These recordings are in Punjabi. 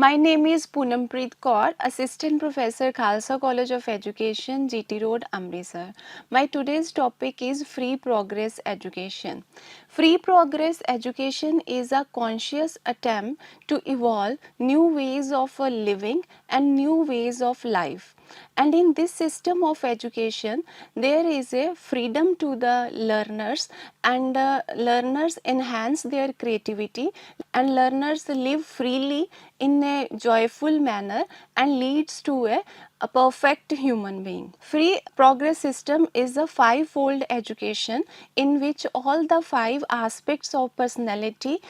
My name is Poonampreet Kaur, Assistant Professor, Khalsa College of Education, GT Road, Amritsar. My today's topic is Free Progress Education. Free Progress Education is a conscious attempt to evolve new ways of living and new ways of life. And in this system of education, there is a freedom to the learners, and learners enhance their creativity, and learners live freely in a joyful manner and leads to a perfect human being. Free progress system is a five-fold education in which all the five aspects of personality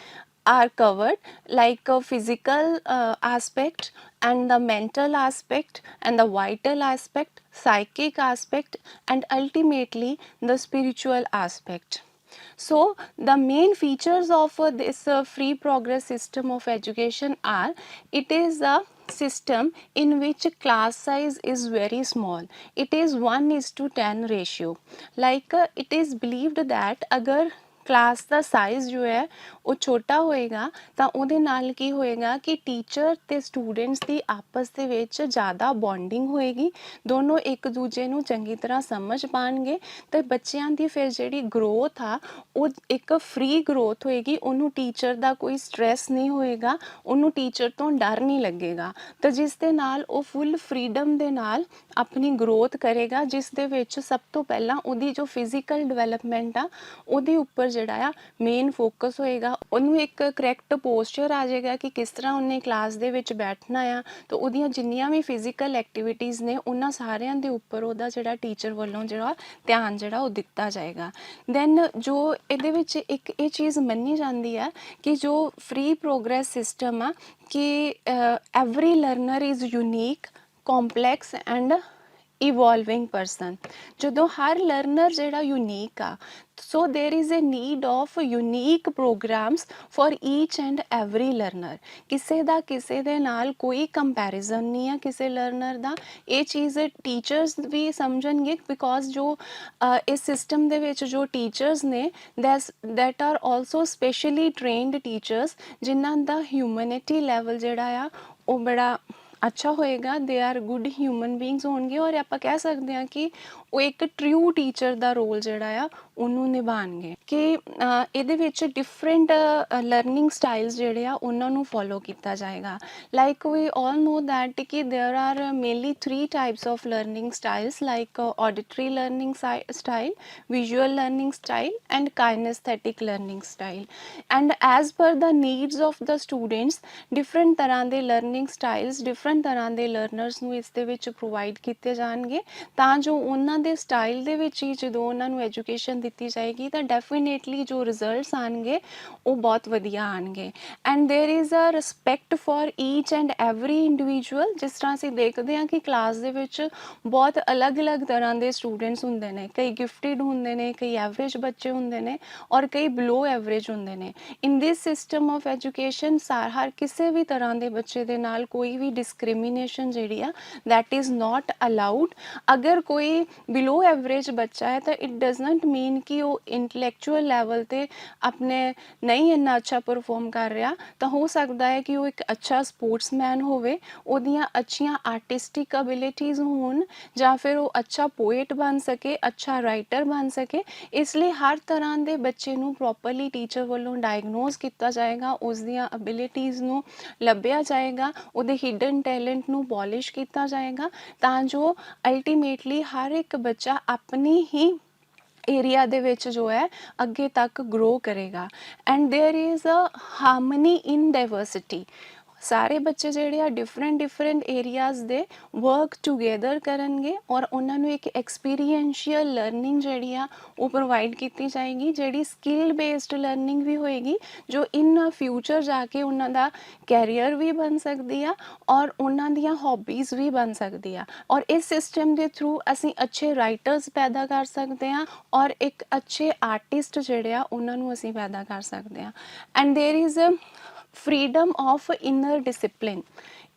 are covered, like a physical aspect, and the mental aspect, and the vital aspect, psychic aspect, and ultimately the spiritual aspect. So the main features of this free progress system of education are: it is a system in which class size is very small. It is 1:10 ratio. Like it is believed that अगर क्लास का साइज़ जो है वो छोटा होएगा ਤਾਂ ਉਹਦੇ ਨਾਲ ਕੀ ਹੋਏਗਾ ਕਿ ਟੀਚਰ ਤੇ ਸਟੂਡੈਂਟਸ ਦੀ ਆਪਸ ਦੇ ਵਿੱਚ ਜ਼ਿਆਦਾ ਬੌਂਡਿੰਗ ਹੋਏਗੀ, ਦੋਨੋਂ ਇੱਕ ਦੂਜੇ ਨੂੰ ਚੰਗੀ ਤਰ੍ਹਾਂ ਸਮਝ ਪਾਣਗੇ ਤੇ ਬੱਚਿਆਂ ਦੀ ਫਿਰ ਜਿਹੜੀ ਗਰੋਥ ਆ ਉਹ ਇੱਕ ਫ੍ਰੀ ਗਰੋਥ ਹੋਏਗੀ, ਉਹਨੂੰ ਟੀਚਰ ਦਾ ਕੋਈ ਸਟ੍ਰੈਸ ਨਹੀਂ ਹੋਏਗਾ, ਉਹਨੂੰ ਟੀਚਰ ਤੋਂ ਡਰ ਨਹੀਂ ਲੱਗੇਗਾ, ਤਾਂ ਜਿਸ ਦੇ ਨਾਲ ਉਹ ਫੁੱਲ ਫਰੀडम ਦੇ ਨਾਲ ਆਪਣੀ ਗਰੋਥ ਕਰੇਗਾ, ਜਿਸ ਦੇ ਵਿੱਚ ਸਭ ਤੋਂ ਪਹਿਲਾਂ ਉਹਦੀ ਜੋ ਫਿਜ਼ੀਕਲ ਡਿਵੈਲਪਮੈਂਟ ਆ ਉਹਦੇ ਉੱਪਰ ਜਿਹੜਾ ਆ ਮੇਨ ਫੋਕਸ ਹੋਏਗਾ, ਉਹਨੂੰ ਇੱਕ ਕਰੈਕਟ ਪੋਸਚਰ ਆ ਜਾਏਗਾ ਕਿ ਕਿਸ ਤਰ੍ਹਾਂ ਉਹਨੇ ਕਲਾਸ ਦੇ ਵਿੱਚ ਬੈਠਣਾ ਆ, ਤਾਂ ਉਹਦੀਆਂ ਜਿੰਨੀਆਂ ਵੀ ਫਿਜ਼ੀਕਲ ਐਕਟੀਵਿਟੀਜ਼ ਨੇ ਉਹਨਾਂ ਸਾਰਿਆਂ ਦੇ ਉੱਪਰ ਉਹਦਾ ਜਿਹੜਾ ਟੀਚਰ ਵੱਲੋਂ ਜਿਹੜਾ ਧਿਆਨ ਜਿਹੜਾ ਉਹ ਦਿੱਤਾ ਜਾਏਗਾ। ਦੈਨ ਜੋ ਇਹਦੇ ਵਿੱਚ ਇੱਕ ਇਹ ਚੀਜ਼ ਮੰਨੀ ਜਾਂਦੀ ਹੈ ਕਿ ਜੋ ਫ੍ਰੀ ਪ੍ਰੋਗਰੈਸ ਸਿਸਟਮ ਆ ਕਿ every learner is unique, complex and evolving person. ਜਦੋਂ ਹਰ ਲਰਨਰ ਜਿਹੜਾ ਯੂਨੀਕ ਆ, so there is a need of unique programs for each and every learner. ਕਿਸੇ ਦਾ ਕਿਸੇ ਦੇ ਨਾਲ ਕੋਈ ਕੰਪੈਰੀਜ਼ਨ ਨਹੀਂ ਆ ਕਿਸੇ ਲਰਨਰ ਦਾ। ਇਹ ਚੀਜ਼ ਟੀਚਰਸ ਵੀ ਸਮਝਣਗੇ, ਬਿਕੋਜ਼ ਜੋ ਇਸ ਸਿਸਟਮ ਦੇ ਵਿੱਚ ਜੋ ਟੀਚਰਸ ਨੇ that are also specially trained teachers, ਜਿਨ੍ਹਾਂ ਦਾ ਹਿਊਮਨਿਟੀ ਲੈਵਲ ਜਿਹੜਾ ਆ ਉਹ ਬੜਾ ਅੱਛਾ ਹੋਏਗਾ, they are good human beings ਹੋਣਗੇ, ਔਰ ਆਪਾਂ ਕਹਿ ਸਕਦੇ ਹਾਂ ਕਿ ਉਹ ਇੱਕ ਟਰੂ ਟੀਚਰ ਦਾ ਰੋਲ ਜਿਹੜਾ ਆ ਉਹਨੂੰ ਨਿਭਾਉਣਗੇ। ਕਿ ਇਹਦੇ ਵਿੱਚ ਡਿਫਰੈਂਟ ਲਰਨਿੰਗ ਸਟਾਈਲਸ ਜਿਹੜੇ ਆ ਉਹਨਾਂ ਨੂੰ ਫੋਲੋ ਕੀਤਾ ਜਾਏਗਾ। Like we all no that ਕਿ there are mainly 3 types of learning styles, like auditory learning style, visual learning style and kinaesthetic learning style. And as per the needs of the students different ਤਰ੍ਹਾਂ ਦੇ ਲਰਨਿੰਗ ਸਟਾਈਲਸ ਡਿਫਰੈਂਟ ਤਰ੍ਹਾਂ ਦੇ ਲਰਨਰਸ ਨੂੰ ਇਸ ਦੇ ਵਿੱਚ ਪ੍ਰੋਵਾਈਡ ਕੀਤੇ ਜਾਣਗੇ, ਤਾਂ ਜੋ ਉਹਨਾਂ ਦੇ ਸਟਾਈਲ ਦੇ ਵਿੱਚ ਹੀ ਜਦੋਂ ਉਹਨਾਂ ਨੂੰ ਐਜੂਕੇਸ਼ਨ ਦਿੱਤੀ ਜਾਏਗੀ ਤਾਂ ਡੈਫੀਨੇਟਲੀ ਜੋ ਰਿਜ਼ਲਟਸ ਆਉਣਗੇ ਉਹ ਬਹੁਤ ਵਧੀਆ ਆਉਣਗੇ। And there is a respect for each and every individual. ਜਿਸ ਤਰ੍ਹਾਂ ਅਸੀਂ ਦੇਖਦੇ ਹਾਂ ਕਿ ਕਲਾਸ ਦੇ ਵਿੱਚ ਬਹੁਤ ਅਲੱਗ-ਅਲੱਗ ਤਰ੍ਹਾਂ ਦੇ ਸਟੂਡੈਂਟਸ ਹੁੰਦੇ ਨੇ, ਕਈ ਗਿਫਟਿਡ ਹੁੰਦੇ ਨੇ, ਕਈ ਐਵਰੇਜ ਬੱਚੇ ਹੁੰਦੇ ਨੇ, ਔਰ ਕਈ ਬਿਲੋ ਐਵਰੇਜ ਹੁੰਦੇ ਨੇ। ਇਨ ਦਿਸ ਸਿਸਟਮ ਆਫ ਐਜੂਕੇਸ਼ਨ ਹਰ ਕਿਸੇ ਵੀ ਤਰ੍ਹਾਂ ਦੇ ਬੱਚੇ ਦੇ ਨਾਲ ਕੋਈ ਵੀ ਡਿਸਕ੍ਰਿਮੀਨੇਸ਼ਨ ਜਿਹੜੀ ਆ ਦੈਟ ਇਜ਼ ਨੋਟ ਅਲਾਊਡ। ਅਗਰ ਕੋਈ ਬਿਲੋ ਐਵਰੇਜ ਬੱਚਾ ਹੈ ਤਾਂ ਇਟ ਡਜ਼ ਨਾਟ ਮੀਨ ਕਿ ਉਹ ਇੰਟਲੈਕਚੁਅਲ ਲੈਵਲ 'ਤੇ ਆਪਣੇ ਨਹੀਂ ਇੰਨਾ ਅੱਛਾ ਪਰਫੋਰਮ ਕਰ ਰਿਹਾ, ਤਾਂ ਹੋ ਸਕਦਾ ਹੈ ਕਿ ਉਹ ਇੱਕ ਅੱਛਾ ਸਪੋਰਟਸਮੈਨ ਹੋਵੇ, ਉਹਦੀਆਂ ਅੱਛੀਆਂ ਆਰਟਿਸਟਿਕ ਅਬਿਲਿਟੀਜ਼ ਹੋਣ, ਜਾਂ ਫਿਰ ਉਹ ਅੱਛਾ ਪੋਇਟ ਬਣ ਸਕੇ, ਅੱਛਾ ਰਾਈਟਰ ਬਣ ਸਕੇ। ਇਸ ਲਈ ਹਰ ਤਰ੍ਹਾਂ ਦੇ ਬੱਚੇ ਨੂੰ ਪ੍ਰੋਪਰਲੀ ਟੀਚਰ ਵੱਲੋਂ ਡਾਇਗਨੋਜ਼ ਕੀਤਾ ਜਾਏਗਾ, ਉਸ ਦੀਆਂ ਅਬਿਲਿਟੀਜ਼ ਨੂੰ ਲੱਭਿਆ ਜਾਏਗਾ, ਉਹਦੇ ਹਿਡਨ ਟੈਲੈਂਟ ਨੂੰ ਪੋਲਿਸ਼ ਕੀਤਾ ਜਾਏਗਾ, ਤਾਂ ਜੋ ਅਲਟੀਮੇਟਲੀ ਹਰ ਇੱਕ ਬੱਚਾ ਆਪਣੀ ਹੀ ਏਰੀਆ ਦੇ ਵਿੱਚ ਜੋ ਹੈ ਅੱਗੇ ਤੱਕ ਗਰੋ ਕਰੇਗਾ। And there is a harmony in diversity. ਸਾਰੇ ਬੱਚੇ ਜਿਹੜੇ ਆ ਡਿਫਰੈਂਟ ਏਰੀਆਜ਼ ਦੇ ਵਰਕ ਟੂਗੇਦਰ ਕਰਨਗੇ, ਔਰ ਉਹਨਾਂ ਨੂੰ ਇੱਕ ਐਕਸਪੀਰੀਐਂਸ਼ੀਅਲ ਲਰਨਿੰਗ ਜਿਹੜੀ ਆ ਉਹ ਪ੍ਰੋਵਾਈਡ ਕੀਤੀ ਜਾਏਗੀ, ਜਿਹੜੀ ਸਕਿੱਲ ਬੇਸਡ ਲਰਨਿੰਗ ਵੀ ਹੋਏਗੀ, ਜੋ ਇਨ ਫਿਊਚਰ ਜਾ ਕੇ ਉਹਨਾਂ ਦਾ ਕੈਰੀਅਰ ਵੀ ਬਣ ਸਕਦੀ ਆ ਔਰ ਉਹਨਾਂ ਦੀਆਂ ਹੌਬੀਜ਼ ਵੀ ਬਣ ਸਕਦੀ ਆ। ਔਰ ਇਸ ਸਿਸਟਮ ਦੇ ਥਰੂ ਅਸੀਂ ਅੱਛੇ ਰਾਈਟਰਸ ਪੈਦਾ ਕਰ ਸਕਦੇ ਹਾਂ, ਔਰ ਇੱਕ ਅੱਛੇ ਆਰਟਿਸਟ ਜਿਹੜੇ ਆ ਉਹਨਾਂ ਨੂੰ ਅਸੀਂ ਪੈਦਾ ਕਰ ਸਕਦੇ ਹਾਂ। And there is freedom of inner discipline.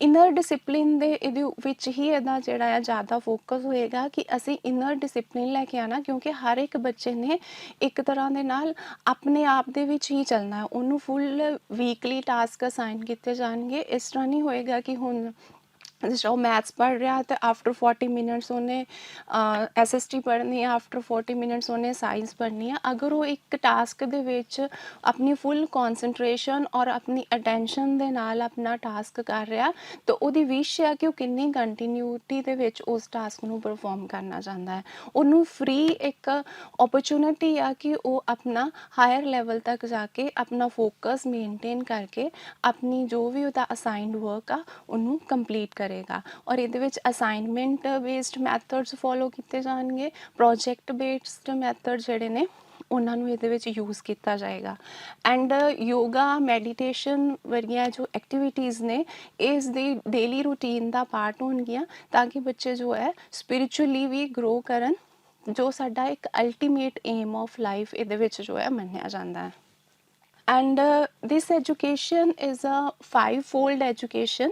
Inner discipline ਦੇ ਇਹਦੇ ਵਿੱਚ ਹੀ ਇਹਦਾ ਜਿਹੜਾ ਆ ਜ਼ਿਆਦਾ ਫੋਕਸ ਹੋਏਗਾ ਕਿ ਅਸੀਂ ਇਨਰ ਡਿਸਪਲਿਨ ਲੈ ਕੇ ਆਉਣਾ, ਕਿਉਂਕਿ ਹਰ ਇੱਕ ਬੱਚੇ ਨੇ ਇੱਕ ਤਰ੍ਹਾਂ ਦੇ ਨਾਲ ਆਪਣੇ ਆਪ ਦੇ ਵਿੱਚ ਹੀ ਚੱਲਣਾ ਹੈ। ਉਹਨੂੰ ਫੁੱਲ ਵੀਕਲੀ ਟਾਸਕ ਅਸਾਈਨ ਕੀਤੇ ਜਾਣਗੇ। ਇਸ ਤਰ੍ਹਾਂ ਨਹੀਂ ਹੋਏਗਾ ਕਿ ਹੁਣ ਜਿਸ ਤਰ੍ਹਾਂ ਉਹ ਮੈਥਸ ਪੜ੍ਹ ਰਿਹਾ ਤੇ ਆਫਟਰ 40 ਮਿੰਟਸ ਉਹਨੇ SST ਪੜ੍ਹਨੀ ਹੈ, ਆਫਟਰ 40 ਮਿੰਟਸ ਉਹਨੇ ਸਾਇੰਸ ਪੜ੍ਹਨੀ ਹੈ। ਅਗਰ ਉਹ ਇੱਕ ਟਾਸਕ ਦੇ ਵਿੱਚ ਆਪਣੀ ਫੁੱਲ ਕੌਨਸਨਟ੍ਰੇਸ਼ਨ ਔਰ ਆਪਣੀ ਅਟੈਂਸ਼ਨ ਦੇ ਨਾਲ ਆਪਣਾ ਟਾਸਕ ਕਰ ਰਿਹਾ ਤਾਂ ਉਹਦੀ ਵਿਸ਼ ਹੈ ਕਿ ਉਹ ਕਿੰਨੀ ਕੰਟੀਨਿਊਟੀ ਦੇ ਵਿੱਚ ਉਸ ਟਾਸਕ ਨੂੰ ਪਰਫੋਰਮ ਕਰਨਾ ਚਾਹੁੰਦਾ ਹੈ। ਉਹਨੂੰ ਫ੍ਰੀ ਇੱਕ ਓਪਰਚੁਨਿਟੀ ਆ ਕਿ ਉਹ ਆਪਣਾ ਹਾਇਰ ਲੈਵਲ ਤੱਕ ਜਾ ਕੇ ਆਪਣਾ ਫੋਕਸ ਮੇਨਟੇਨ ਕਰਕੇ ਆਪਣੀ ਜੋ ਵੀ ਉਹਦਾ ਅਸਾਈਨਡ ਵਰਕ ਆ ਉਹਨੂੰ ਕੰਪਲੀਟ ਕਰੇਗਾ। ਔਰ ਇਹਦੇ ਵਿੱਚ ਅਸਾਈਨਮੈਂਟ ਬੇਸਡ ਮੈਥਡਸ ਫੋਲੋ ਕੀਤੇ ਜਾਣਗੇ, ਪ੍ਰੋਜੈਕਟ ਬੇਸਡ ਮੈਥਡ ਜਿਹੜੇ ਨੇ ਉਹਨਾਂ ਨੂੰ ਇਹਦੇ ਵਿੱਚ ਯੂਜ਼ ਕੀਤਾ ਜਾਏਗਾ। ਐਂਡ ਯੋਗਾ ਮੈਡੀਟੇਸ਼ਨ ਵਰਗੀਆਂ ਜੋ ਐਕਟੀਵਿਟੀਜ਼ ਨੇ ਇਸ ਦੀ ਡੇਲੀ ਰੂਟੀਨ ਦਾ ਪਾਰਟ ਹੋਣਗੀਆਂ, ਤਾਂ ਕਿ ਬੱਚੇ ਜੋ ਹੈ ਸਪਿਰਿਚੁਅਲੀ ਵੀ ਗਰੋ ਕਰਨ, ਜੋ ਸਾਡਾ ਇੱਕ ਅਲਟੀਮੇਟ ਏਮ ਆਫ ਲਾਈਫ ਇਹਦੇ ਵਿੱਚ ਜੋ ਹੈ ਮੰਨਿਆ ਜਾਂਦਾ ਹੈ। And this education is a five-fold education,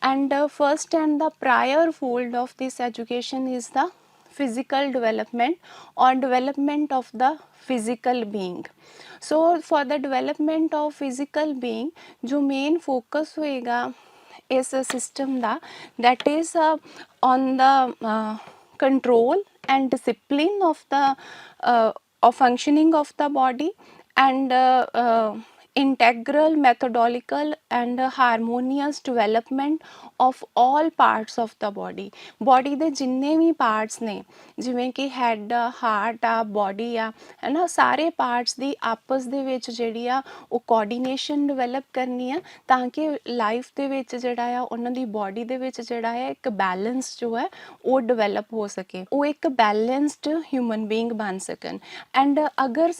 and first and the prior fold of this education is the physical development or development of the physical being. So for the development of physical being जो main focus होएगा इस system the, that is on the control and discipline of the of functioning of the body, and integral methodological and harmonious development of all parts of the body. body ਦੇ ਜਿੰਨੇ ਵੀ ਪਾਰਟਸ ਨੇ, ਜਿਵੇਂ ਕਿ ਹੈਡ ਆ, ਹਾਰਟ ਆ, ਬੋਡੀ ਆ, ਹੈ ਨਾ, ਸਾਰੇ ਪਾਰਟਸ ਦੀ ਆਪਸ ਦੇ ਵਿੱਚ ਜਿਹੜੀ ਆ ਉਹ ਕੋਆਰਡੀਨੇਸ਼ਨ ਡਿਵੈਲਪ ਕਰਨੀ ਆ, ਤਾਂ ਕਿ ਲਾਈਫ ਦੇ ਵਿੱਚ ਜਿਹੜਾ ਆ ਉਹਨਾਂ ਦੀ ਬੋਡੀ ਦੇ ਵਿੱਚ ਜਿਹੜਾ ਹੈ ਇੱਕ ਬੈਲੈਂਸ ਜੋ ਹੈ ਉਹ ਡਿਵੈਲਪ ਹੋ ਸਕੇ, ਉਹ ਇੱਕ ਬੈਲੈਂਸਡ ਹਿਊਮਨ ਬੀਇੰਗ ਬਣ ਸਕਣ। ਐਂਡ ਅਗਰ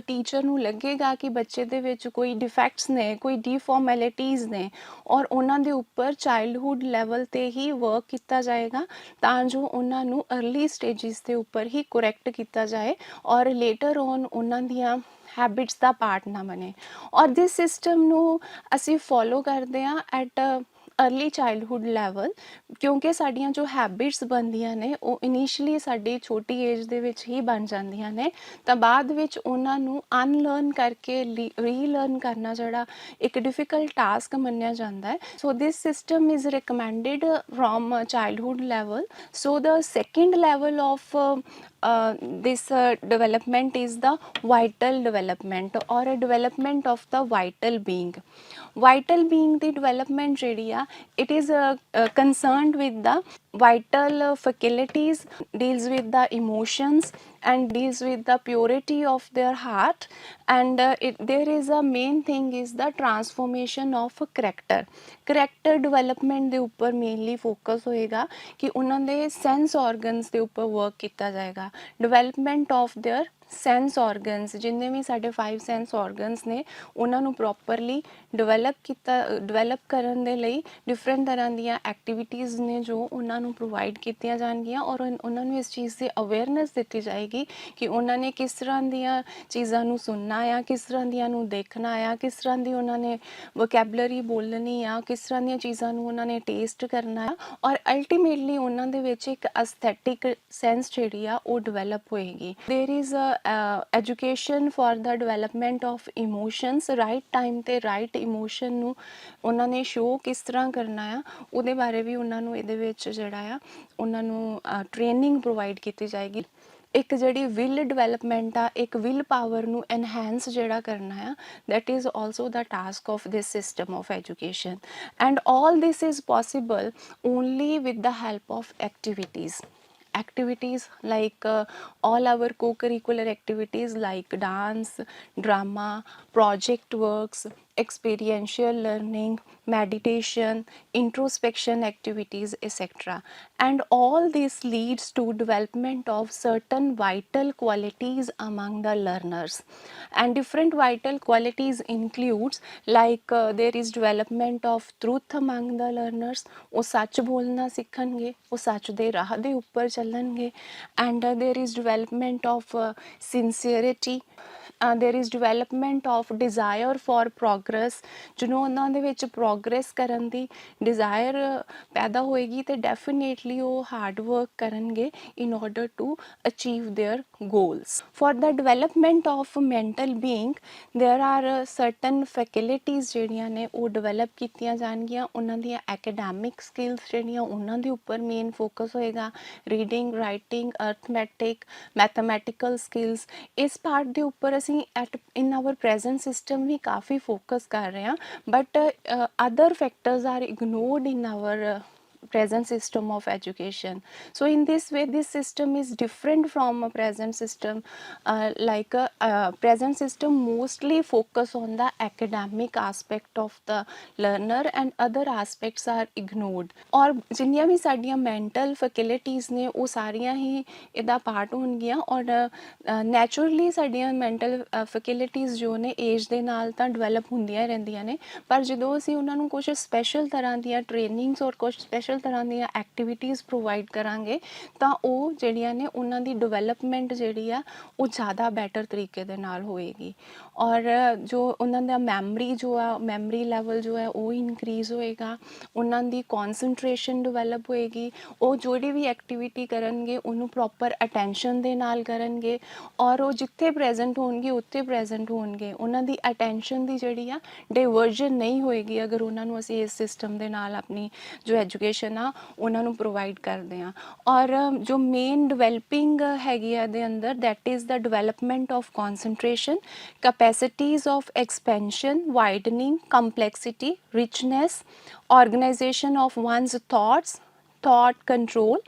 ਟੀਚਰ ਨੂੰ ਲੱਗੇਗਾ ਕਿ ਬੱਚੇ ਦੇ ਵਿੱਚ ਕੋਈ ਡਿਫੈਕਟਸ ਨੇ, ਕੋਈ ਡੀਫਾਰਮੈਲਿਟੀਜ਼ ਨੇ, ਔਰ ਉਹਨਾਂ ਦੇ ਉੱਪਰ ਚਾਈਲਡਹੁੱਡ ਲੈਵਲ 'ਤੇ ਹੀ ਵਰਕ ਕੀਤਾ ਜਾਏਗਾ, ਤਾਂ ਜੋ ਉਹਨਾਂ ਨੂੰ ਅਰਲੀ ਸਟੇਜਿਸ ਦੇ ਉੱਪਰ ਹੀ ਕਰੈਕਟ ਕੀਤਾ ਜਾਏ ਔਰ ਲੇਟਰ ਔਨ ਉਹਨਾਂ ਦੀਆਂ ਹੈਬਿਟਸ ਦਾ ਪਾਰਟ ਨਾ ਬਣੇ। ਔਰ ਦਿਸ ਸਿਸਟਮ ਨੂੰ ਅਸੀਂ ਫੋਲੋ ਕਰਦੇ ਹਾਂ ਐਟ अर्ਲੀ ਚਾਈਲਡਹੁੱਡ ਲੈਵਲ, ਕਿਉਂਕਿ ਸਾਡੀਆਂ ਜੋ ਹੈਬਿਟਸ ਬਣਦੀਆਂ ਨੇ ਉਹ ਇਨੀਸ਼ੀਅਲੀ ਸਾਡੀ ਛੋਟੀ ਏਜ ਦੇ ਵਿੱਚ ਹੀ ਬਣ ਜਾਂਦੀਆਂ ਨੇ, ਤਾਂ ਬਾਅਦ ਵਿੱਚ ਉਹਨਾਂ ਨੂੰ ਅਨਲਰਨ ਕਰਕੇ ਰੀਲਰਨ ਕਰਨਾ ਜਿਹੜਾ ਇੱਕ ਡਿਫਿਕਲਟ ਟਾਸਕ ਮੰਨਿਆ ਜਾਂਦਾ ਹੈ। So this system is recommended from childhood level. So the second level of this development is the vital development or a development of the vital being. Vital being the development ਜਿਹੜੀ ਆ it is concerned with the vital faculties, deals with the emotions and deals with the purity of their heart, and there is a main thing is the transformation of character. character development ਦੇ ਉੱਪਰ ਮੇਨਲੀ ਫੋਕਸ ਹੋਏਗਾ ਕਿ ਉਹਨਾਂ ਦੇ ਸੈਂਸ ਆਰਗਨਸ ਦੇ ਉੱਪਰ ਵਰਕ ਕੀਤਾ ਜਾਏਗਾ। Development of there sense organs, ਜਿੰਨੇ ਵੀ ਸਾਡੇ 5 ਸੈਂਸ ਆਰਗਨਸ ਨੇ ਉਹਨਾਂ ਨੂੰ ਪ੍ਰੋਪਰਲੀ ਡਿਵੈਲਪ ਕਰਨ ਦੇ ਲਈ ਡਿਫਰੈਂਟ ਤਰ੍ਹਾਂ ਦੀਆਂ ਐਕਟੀਵਿਟੀਜ਼ ਨੇ ਜੋ ਉਹਨਾਂ ਨੂੰ ਪ੍ਰੋਵਾਈਡ ਕੀਤੀਆਂ ਜਾਣਗੀਆਂ, ਔਰ ਉਹਨਾਂ ਨੂੰ ਇਸ ਚੀਜ਼ ਦੀ ਅਵੇਅਰਨੈਸ ਦਿੱਤੀ ਜਾਏਗੀ ਕਿ ਉਹਨਾਂ ਨੇ ਕਿਸ ਤਰ੍ਹਾਂ ਦੀਆਂ ਚੀਜ਼ਾਂ ਨੂੰ ਸੁਣਨਾ ਆ, ਕਿਸ ਤਰ੍ਹਾਂ ਦੀਆਂ ਨੂੰ ਦੇਖਣਾ ਆ, ਕਿਸ ਤਰ੍ਹਾਂ ਦੀ ਉਹਨਾਂ ਨੇ ਵੋਕੈਬਲਰੀ ਬੋਲਣੀ ਆ, ਕਿਸ ਤਰ੍ਹਾਂ ਦੀਆਂ ਚੀਜ਼ਾਂ ਨੂੰ ਉਹਨਾਂ ਨੇ ਟੇਸਟ ਕਰਨਾ ਆ, ਔਰ ਅਲਟੀਮੇਟਲੀ ਉਹਨਾਂ ਦੇ ਵਿੱਚ ਇੱਕ ਅਸਥੈਟਿਕ ਸੈਂਸ ਜਿਹੜੀ ਆ ਉਹ ਡਿਵੈਲਪ ਹੋਏਗੀ। There is education for the development of emotions, right time 'ਤੇ ਰਾਈਟ ਇਮੋਸ਼ਨ ਨੂੰ ਉਹਨਾਂ ਨੇ ਸ਼ੋਅ ਕਿਸ ਤਰ੍ਹਾਂ ਕਰਨਾ ਆ, ਉਹਦੇ ਬਾਰੇ ਵੀ ਉਹਨਾਂ ਨੂੰ ਇਹਦੇ ਵਿੱਚ ਜਿਹੜਾ ਆ ਉਹਨਾਂ ਨੂੰ ਟ੍ਰੇਨਿੰਗ ਪ੍ਰੋਵਾਈਡ ਕੀਤੀ ਜਾਏਗੀ। ਇੱਕ ਜਿਹੜੀ ਵਿਲ ਡਿਵੈਲਪਮੈਂਟ ਆ, ਇੱਕ ਵਿਲ ਪਾਵਰ ਨੂੰ ਐਨਹਾਂਸ ਜਿਹੜਾ ਕਰਨਾ ਆ, that is also the task of this system of education, and all this is possible only with the help of activities like all our co-curricular activities like dance, drama, project works, experiential learning, meditation, introspection activities, etc. And all this leads to development of certain vital qualities among the learners, and different vital qualities includes like there is development of truth among the learners, ਉਹ ਸੱਚ ਬੋਲਣਾ ਸਿੱਖਣਗੇ, ਉਹ ਸੱਚ ਦੇ ਰਾਹ ਦੇ ਉੱਪਰ ਚੱਲਣਗੇ, and there is development of sincerity, there is development of desire for progress, ਜਦੋਂ ਉਹਨਾਂ ਦੇ ਵਿੱਚ ਪ੍ਰੋਗਰੈਸ ਕਰਨ ਦੀ ਡਿਜ਼ਾਇਰ ਪੈਦਾ ਹੋਏਗੀ ਤੇ ਡੈਫੀਨੇਟਲੀ ਉਹ ਹਾਰਡ ਵਰਕ ਕਰਨਗੇ in order to achieve their goals. For the development of mental being there are certain faculties ਜਿਹੜੀਆਂ ਨੇ ਉਹ ਡਿਵੈਲਪ ਕੀਤੀਆਂ ਜਾਣਗੀਆਂ, ਉਹਨਾਂ ਦੀਆਂ ਐਕੈਡੈਮਿਕ ਸਕਿੱਲਸ ਜਿਹੜੀਆਂ ਉਹਨਾਂ ਦੇ ਉੱਪਰ ਮੇਨ ਫੋਕਸ ਹੋਏਗਾ, reading, writing, arithmetic, mathematical skills. ਇਸ ਪਾਰਟ ਦੇ ਉੱਪਰ ਅਸੀਂ ਇਨ ਆਵਰ ਪ੍ਰੈਜ਼ੈਂਟ ਸਿਸਟਮ ਵੀ ਕਾਫੀ ਫੋਕਸ ਕਰ ਰਹੇ ਹਾਂ, but other factors are ignored in our present system of education. So in this way this system is different from a present system, present system mostly focus on the academic aspect of the learner and other aspects are ignored। और जिन्नियां भी साडियां mental faculties ने वो सारियां ही इहदा पार्ट होणगियां, और naturally साडियां mental faculties जो ने age ਦੇ ਨਾਲ ਤਾਂ ਡਿਵੈਲਪ ਹੁੰਦੀਆਂ ਰਹਿੰਦੀਆਂ ਨੇ, ਪਰ ਜਦੋਂ ਅਸੀਂ ਉਹਨਾਂ ਨੂੰ ਕੁਝ ਸਪੈਸ਼ਲ ਤਰ੍ਹਾਂ ਦੀਆਂ ਟ੍ਰੇਨਿੰਗਸ ਔਰ ਕੁਝ ਸਪੈਸ਼ਲ ਤਰ੍ਹਾਂ ਦੀਆਂ ਐਕਟੀਵਿਟੀਜ਼ ਪ੍ਰੋਵਾਈਡ ਕਰਾਂਗੇ ਤਾਂ ਉਹ ਜਿਹੜੀਆਂ ਨੇ ਉਹਨਾਂ ਦੀ ਡਿਵੈਲਪਮੈਂਟ ਜਿਹੜੀ ਆ ਉਹ ਜ਼ਿਆਦਾ ਬੈਟਰ ਤਰੀਕੇ ਦੇ ਨਾਲ ਹੋਏਗੀ, ਔਰ ਜੋ ਉਹਨਾਂ ਦਾ ਮੈਮਰੀ ਲੈਵਲ ਜੋ ਹੈ ਉਹ ਇਨਕਰੀਜ਼ ਹੋਏਗਾ, ਉਹਨਾਂ ਦੀ ਕੌਨਸਨਟ੍ਰੇਸ਼ਨ ਡਿਵੈਲਪ ਹੋਏਗੀ, ਉਹ ਜਿਹੜੀ ਵੀ ਐਕਟੀਵਿਟੀ ਕਰਨਗੇ ਉਹਨੂੰ ਪ੍ਰੋਪਰ ਅਟੈਂਸ਼ਨ ਦੇ ਨਾਲ ਕਰਨਗੇ, ਔਰ ਉਹ ਜਿੱਥੇ ਪ੍ਰੈਜ਼ੈਂਟ ਹੋਣਗੇ ਉੱਥੇ ਪ੍ਰੈਜ਼ੈਂਟ ਹੋਣਗੇ, ਉਹਨਾਂ ਦੀ ਅਟੈਂਸ਼ਨ ਦੀ ਜਿਹੜੀ ਆ ਡਾਇਵਰਜਨ ਨਹੀਂ ਹੋਏਗੀ ਅਗਰ ਉਹਨਾਂ ਨੂੰ ਅਸੀਂ ਇਸ ਸਿਸਟਮ ਦੇ ਨਾਲ ਆਪਣੀ ਜੋ ਐਜੂਕੇਸ਼ਨ ਆ ਉਹਨਾਂ ਨੂੰ ਪ੍ਰੋਵਾਈਡ ਕਰਦੇ ਹਾਂ। ਔਰ ਜੋ ਮੇਨ ਡਿਵੈਲਪਿੰਗ ਹੈਗੀ ਆ ਇਹਦੇ ਅੰਦਰ that is the development of concentration, capacities of expansion, widening, complexity, richness, organization of one's thoughts, thought control,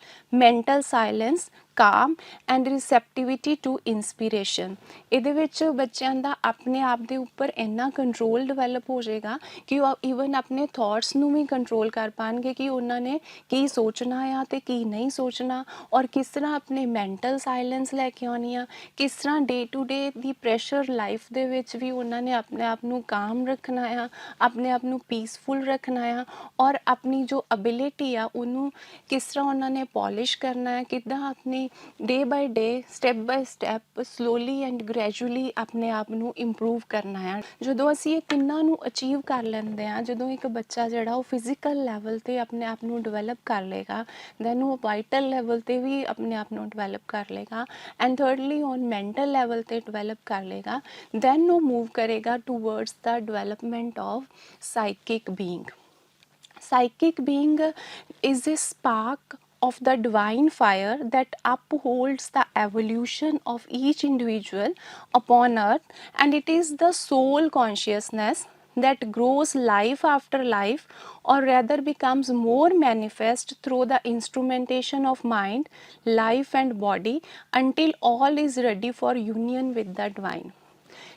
mental silence, calm and receptivity to inspiration। ਇਹਦੇ ਵਿੱਚ ਬੱਚਿਆਂ ਦਾ ਆਪਣੇ ਆਪ ਦੇ ਉੱਪਰ ਇੰਨਾ ਕੰਟਰੋਲ ਡਿਵੈਲਪ ਹੋ ਜਾਏਗਾ ਕਿ ਉਹ ਈਵਨ ਆਪਣੇ ਥੋਟਸ ਨੂੰ ਵੀ ਕੰਟਰੋਲ ਕਰ ਪਾਉਣਗੇ ਕਿ ਉਹਨਾਂ ਨੇ ਕੀ ਸੋਚਣਾ ਆ ਤੇ ਕੀ ਨਹੀਂ ਸੋਚਣਾ, ਔਰ ਕਿਸ ਤਰ੍ਹਾਂ ਆਪਣੇ ਮੈਂਟਲ ਸਾਇਲੈਂਸ ਲੈ ਕੇ ਆਉਣੀ ਆ, ਕਿਸ ਤਰ੍ਹਾਂ day to day the pressure life ਦੇ ਵਿੱਚ ਵੀ ਉਹਨਾਂ ਨੇ ਆਪਣੇ ਆਪ ਨੂੰ ਕਾਮ ਰੱਖਣਾ ਆ, ਆਪਣੇ ਆਪ ਨੂੰ ਪੀਸਫੁਲ ਰੱਖਣਾ ਆ, ਔਰ ਆਪਣੀ ਜੋ ਅਬਿਲਿਟੀ ਆ ਉਹਨੂੰ ਕਿਸ ਤਰ੍ਹਾਂ ਉਹਨਾਂ ਨੇ ਪੋਲਿਸ਼ ਕਰਨਾ ਹੈ, ਕਿੱਦਾਂ ਆਪਣੀ day by day step by step slowly and gradually ਆਪਣੇ ਆਪ ਨੂੰ ਇੰਪਰੂਵ ਕਰਨਾ ਹੈ। ਜਦੋਂ ਅਸੀਂ ਇਹ ਤਿੰਨਾਂ ਨੂੰ ਅਚੀਵ ਕਰ ਲੈਂਦੇ ਹਾਂ, ਜਦੋਂ ਇੱਕ ਬੱਚਾ ਜਿਹੜਾ ਉਹ ਫਿਜ਼ੀਕਲ ਲੈਵਲ 'ਤੇ ਆਪਣੇ ਆਪ ਨੂੰ ਡਿਵੈਲਪ ਕਰ ਲਏਗਾ, ਦੈਨ ਉਹ ਵਾਈਟਲ ਲੈਵਲ 'ਤੇ ਵੀ ਆਪਣੇ ਆਪ ਨੂੰ ਡਿਵੈਲਪ ਕਰ ਲਏਗਾ, and thirdly on mental level 'ਤੇ ਡਿਵੈਲਪ ਕਰ ਲਏਗਾ, ਦੈਨ ਉਹ ਮੂਵ ਕਰੇਗਾ towards the development of psychic being. Psychic being is a spark of the divine fire that upholds the evolution of each individual upon earth, and it is the soul consciousness that grows life after life, or rather becomes more manifest through the instrumentation of mind, life and body until all is ready for union with the divine।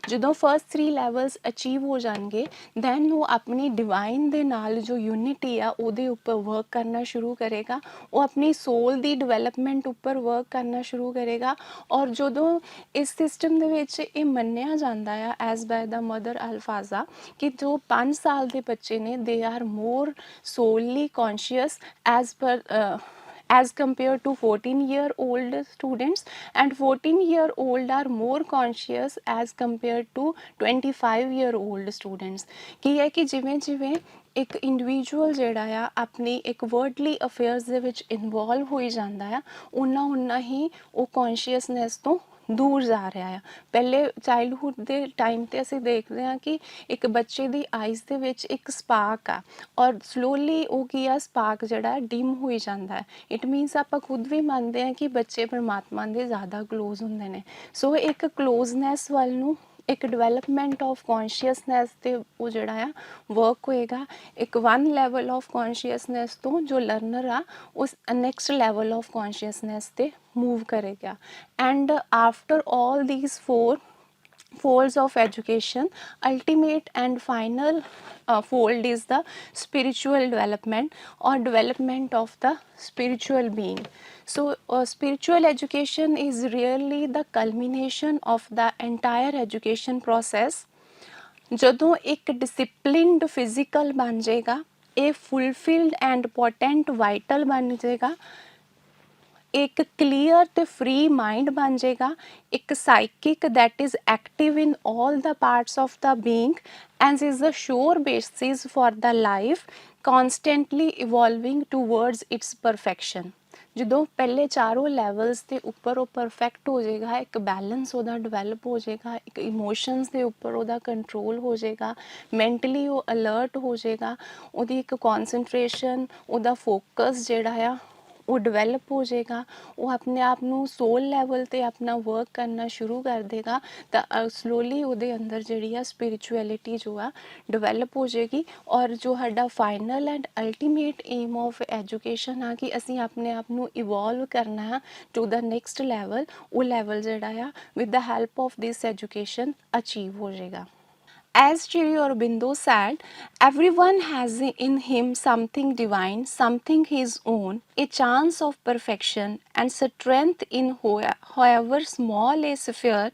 ਜਦੋਂ ਫਸਟ 3 ਲੈਵਲਸ ਅਚੀਵ ਹੋ ਜਾਣਗੇ ਦੈਨ ਉਹ ਆਪਣੀ ਡਿਵਾਈਨ ਦੇ ਨਾਲ ਜੋ ਯੂਨਿਟੀ ਆ ਉਹਦੇ ਉੱਪਰ ਵਰਕ ਕਰਨਾ ਸ਼ੁਰੂ ਕਰੇਗਾ, ਉਹ ਆਪਣੀ ਸੋਲ ਦੀ ਡਿਵੈਲਪਮੈਂਟ ਉੱਪਰ ਵਰਕ ਕਰਨਾ ਸ਼ੁਰੂ ਕਰੇਗਾ। ਔਰ ਜਦੋਂ ਇਸ ਸਿਸਟਮ ਦੇ ਵਿੱਚ ਇਹ ਮੰਨਿਆ ਜਾਂਦਾ ਆ ਐਜ਼ ਬਾਏ ਦਾ ਮਦਰ ਅਲਫਾਜ਼ਾ ਕਿ ਜੋ 5 ਸਾਲ ਦੇ ਬੱਚੇ ਨੇ they are more solely conscious as compared to 14-year-old students, and 14-year-old are more conscious as compared to 25-year-old students। ਕੀ ਹੈ ਕਿ ਜਿਵੇਂ ਜਿਵੇਂ ਇੱਕ ਇੰਡੀਵਿਜੂਅਲ ਜਿਹੜਾ ਆ ਆਪਣੀ ਇੱਕ ਵਰਡਲੀ ਅਫੇਅਰਸ ਦੇ ਵਿੱਚ ਇਨਵੋਲਵ ਹੋਈ ਜਾਂਦਾ ਆ, ਉਨਾ ਹੀ ਉਹ ਕੌਨਸ਼ੀਅਸਨੈਸ ਤੋਂ ਦੂਰ ਜਾ ਰਿਹਾ ਆ। ਪਹਿਲੇ ਚਾਈਲਡਹੁੱਡ ਦੇ ਟਾਈਮ 'ਤੇ ਅਸੀਂ ਦੇਖਦੇ ਹਾਂ ਕਿ ਇੱਕ ਬੱਚੇ ਦੀ ਆਈਜ਼ ਦੇ ਵਿੱਚ ਇੱਕ ਸਪਾਰਕ ਆ, ਔਰ ਸਲੋਲੀ ਉਹ ਕੀ ਆ ਸਪਾਰਕ ਜਿਹੜਾ ਡਿਮ ਹੋਈ ਜਾਂਦਾ ਹੈ। ਇਟ ਮੀਨਸ ਆਪਾਂ ਖੁਦ ਵੀ ਮੰਨਦੇ ਹਾਂ ਕਿ ਬੱਚੇ ਪਰਮਾਤਮਾ ਦੇ ਜ਼ਿਆਦਾ ਕਲੋਜ਼ ਹੁੰਦੇ ਨੇ। ਸੋ ਇੱਕ ਕਲੋਜ਼ਨੈਸ ਵੱਲ ਨੂੰ ਇੱਕ ਡਿਵੈਲਪਮੈਂਟ ਆਫ ਕੌਨਸ਼ੀਅਸਨੈਸ 'ਤੇ ਉਹ ਜਿਹੜਾ ਆ ਵਰਕ ਹੋਏਗਾ। ਇੱਕ ਵਨ ਲੈਵਲ ਆਫ ਕੌਨਸ਼ੀਅਸਨੈਸ ਤੋਂ ਜੋ ਲਰਨਰ ਆ ਉਸ ਨੈਕਸਟ ਲੈਵਲ ਆਫ ਕੌਨਸ਼ੀਅਸਨੈਸ 'ਤੇ ਮੂਵ ਕਰੇਗਾ। And after all these 4 folds of education, ultimate and final fold is the spiritual development or development of the spiritual being। So spiritual education is really the culmination of the entire education process। ਜਦੋਂ ਇੱਕ disciplined physical ਬਣ ਜਾਏਗਾ, ਇਹ fulfilled and potent vital ਬਣ ਜਾਏਗਾ, ਇੱਕ ਕਲੀਅਰ ਤੇ ਫ੍ਰੀ ਮਾਈਂਡ ਬਣ ਜਾਏਗਾ, ਇੱਕ ਸਾਈਕਿਕ that is active in all the parts of the being and is a sure basis for the life constantly evolving towards its perfection। ਜਦੋਂ ਪਹਿਲੇ ਚਾਰੋਂ ਲੈਵਲਸ ਦੇ ਉੱਪਰ ਉਹ ਪਰਫੈਕਟ ਹੋ ਜਾਏਗਾ, ਇੱਕ ਬੈਲੈਂਸ ਉਹਦਾ ਡਿਵੈਲਪ ਹੋ ਜਾਏਗਾ, ਇੱਕ ਇਮੋਸ਼ਨਸ ਦੇ ਉੱਪਰ ਉਹਦਾ ਕੰਟਰੋਲ ਹੋ ਜਾਏਗਾ, ਮੈਂਟਲੀ ਉਹ ਅਲਰਟ ਹੋ ਜਾਏਗਾ, ਉਹਦੀ ਇੱਕ ਕੌਨਸਨਟ੍ਰੇਸ਼ਨ, ਉਹਦਾ ਫੋਕਸ ਜਿਹੜਾ ਆ ਉਹ ਡਿਵੈਲਪ ਹੋ ਜਾਏਗਾ, ਉਹ ਆਪਣੇ ਆਪ ਨੂੰ ਸੋਲ ਲੈਵਲ 'ਤੇ ਆਪਣਾ ਵਰਕ ਕਰਨਾ ਸ਼ੁਰੂ ਕਰ ਦੇਗਾ, ਤਾਂ ਸਲੋਲੀ ਉਹਦੇ ਅੰਦਰ ਜਿਹੜੀ ਆ ਸਪਿਰਿਚੁਅਲਿਟੀ ਜੋ ਆ ਡਿਵੈਲਪ ਹੋ ਜਾਏਗੀ। ਔਰ ਜੋ ਸਾਡਾ final and ultimate aim of education ਆ ਕਿ ਅਸੀਂ ਆਪਣੇ ਆਪ ਨੂੰ ਇਵੋਲਵ ਕਰਨਾ ਟੂ ਦਾ ਨੈਕਸਟ ਲੈਵਲ, ਉਹ ਲੈਵਲ ਜਿਹੜਾ ਆ with the help of this education achieve ਹੋ ਜਾਏਗਾ। As Sri Aurobindo said, everyone has in him something divine, something his own, a chance of perfection and strength in however small a sphere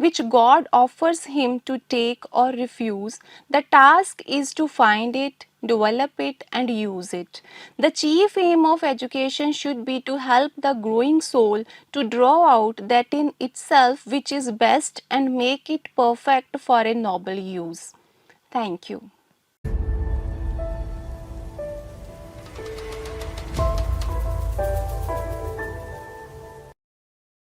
which God offers him to take or refuse. The task is to find it, develop it, and use it. The chief aim of education should be to help the growing soul to draw out that in itself which is best and make it perfect for a noble use. Thank you.